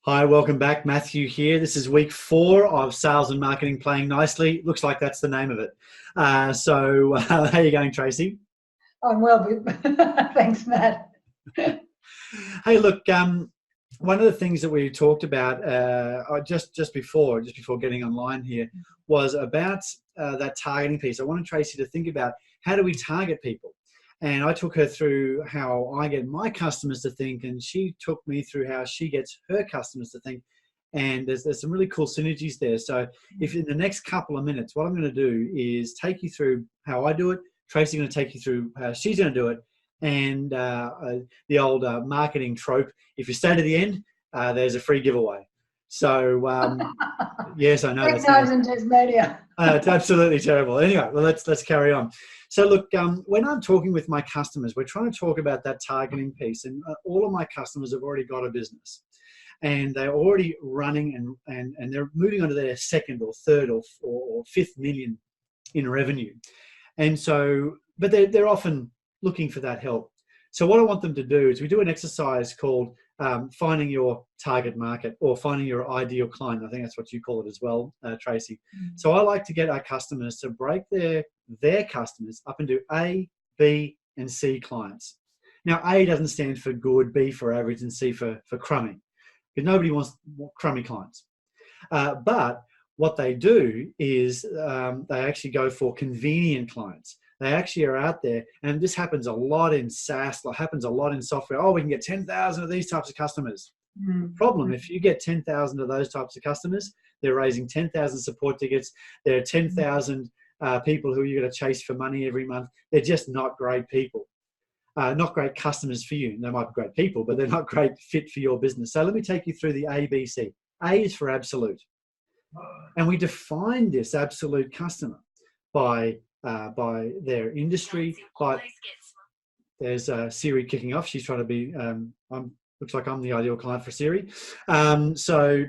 Hi, welcome back. Matthew here. This is week 4 of Sales and Marketing Playing Nicely. Looks like that's the name of it. How are you going, Tracey? I'm well, thanks, Matt. Hey, look, one of the things that we talked about just before getting online here was about that targeting piece. I wanted Tracey to think about how do we target people. And I took her through how I get my customers to think, and she took me through how she gets her customers to think. And there's some really cool synergies there. So if in the next couple of minutes, what I'm going to do is take you through how I do it. Tracey's going to take you through how she's going to do it. And the old marketing trope, if you stay to the end, there's a free giveaway. So yes, I know. Great times in Tasmania. It's absolutely terrible. Anyway, well, let's carry on. So look, when I'm talking with my customers, we're trying to talk about that targeting piece, and all of my customers have already got a business, and they're already running and they're moving on to their second or third or fifth million in revenue, and so but they're often looking for that help. So what I want them to do is we do an exercise called finding your target market, or finding your ideal client. I think that's what you call it as well, Tracey. So I like to get our customers to break their customers up into A, B, and C clients. Now, A doesn't stand for good, B for average, and C for crummy, because nobody wants crummy clients. But what they do is they actually go for convenient clients. They actually are out there, and this happens a lot in SaaS, it happens a lot in software. Oh, we can get 10,000 of these types of customers. Problem, if you get 10,000 of those types of customers, they're raising 10,000 support tickets. There are 10,000 people who you're going to chase for money every month. They're just not great people, not great customers for you. They might be great people, but they're not great fit for your business. So let me take you through the A, B, C. A is for absolute. And we define this absolute customer by their industry. But there's Siri kicking off. She's trying to be, looks like I'm the ideal client for Siri. So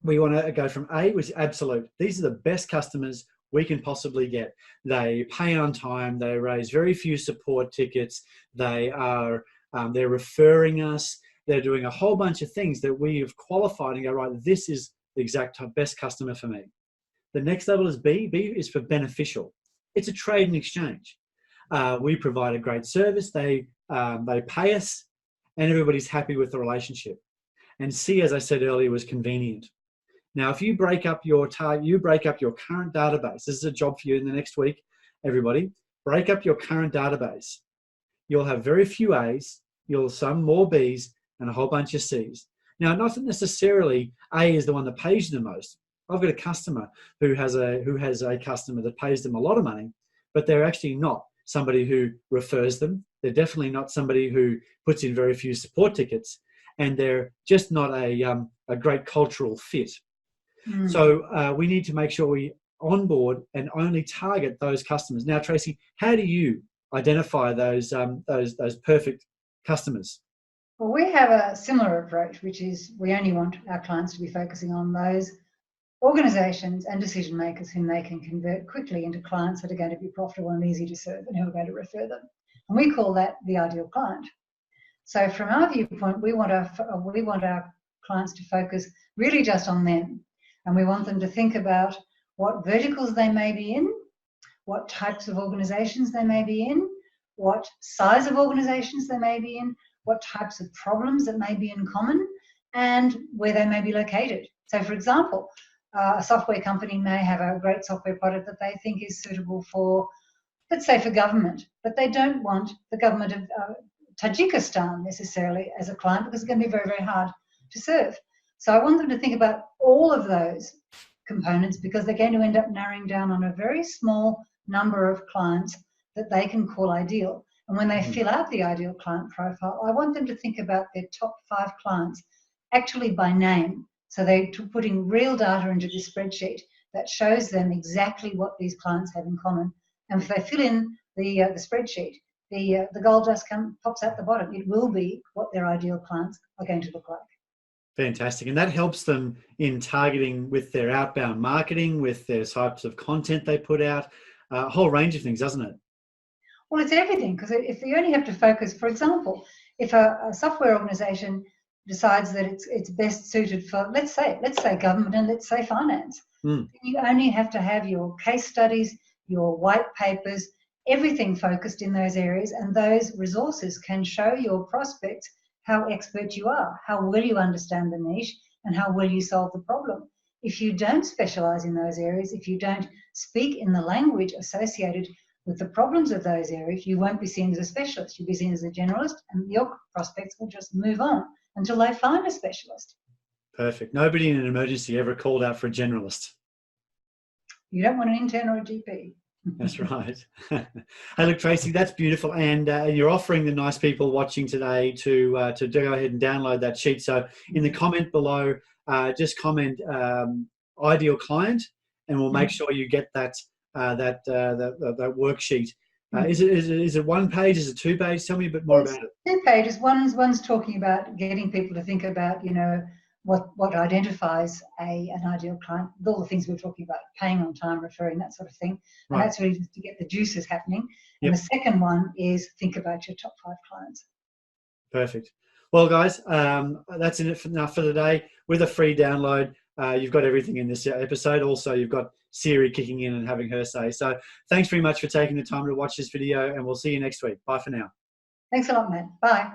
we want to go from A, which is absolute. These are the best customers we can possibly get. They pay on time. They raise very few support tickets. They're referring us. They're doing a whole bunch of things that we have qualified and go, right, this is the exact best customer for me. The next level is B. B is for beneficial. It's a trade and exchange. We provide a great service. They pay us, and everybody's happy with the relationship. And C, as I said earlier, was convenient. Now, if you break up your current database, this is a job for you in the next week, everybody. Break up your current database. You'll have very few A's. You'll have some more B's and a whole bunch of C's. Now, not necessarily A is the one that pays you the most. I've got a customer who has a customer that pays them a lot of money, but they're actually not somebody who refers them. They're definitely not somebody who puts in very few support tickets, and they're just not a great cultural fit. So we need to make sure we onboard and only target those customers. Now, Tracey, how do you identify those perfect customers? Well, we have a similar approach, which is we only want our clients to be focusing on those organisations and decision makers whom they can convert quickly into clients that are going to be profitable and easy to serve and who are going to refer them. And we call that the ideal client. So from our viewpoint, we want our clients to focus really just on them. And we want them to think about what verticals they may be in, what types of organisations they may be in, what size of organisations they may be in, what types of problems that may be in common, and where they may be located. So, for example, a software company may have a great software product that they think is suitable for, let's say, for government, but they don't want the government of Tajikistan necessarily as a client, because it's going to be very, very hard to serve. So I want them to think about all of those components, because they're going to end up narrowing down on a very small number of clients that they can call ideal. And when they fill out the ideal client profile, I want them to think about their top 5 clients actually by name. So they're putting real data into the spreadsheet that shows them exactly what these clients have in common. And if they fill in the spreadsheet, the gold dust pops out the bottom. It will be what their ideal clients are going to look like. Fantastic. And that helps them in targeting with their outbound marketing, with their types of content they put out, a whole range of things, doesn't it? Well, it's everything, because if you only have to focus, for example, if a software organisation decides that it's best suited for, let's say government, and let's say finance. You only have to have your case studies, your white papers, everything focused in those areas, and those resources can show your prospects how expert you are, how well you understand the niche, and how well you solve the problem. If you don't specialize in those areas, if you don't speak in the language associated with the problems of those areas, you won't be seen as a specialist. You'll be seen as a generalist, and your prospects will just move on until they find a specialist. Perfect. Nobody in an emergency ever called out for a generalist. You don't want an intern or a GP. That's right. Hey, look, Tracey, that's beautiful, and you're offering the nice people watching today to go ahead and download that sheet. So in the comment below, just comment ideal client, and we'll make sure you get that that worksheet. Is it one page? Is it 2 pages? Tell me a bit more about it. 2 pages. One's talking about getting people to think about, what identifies an ideal client, all the things we're talking about, paying on time, referring, that sort of thing. And that's really just to get the juices happening. And the second one is think about your top 5 clients. Perfect. Well, guys, that's it for the day. With a free download, you've got everything in this episode. Also, you've got Siri kicking in and having her say. So thanks very much for taking the time to watch this video, and we'll see you next week. Bye for now. Thanks a lot, Matt. Bye.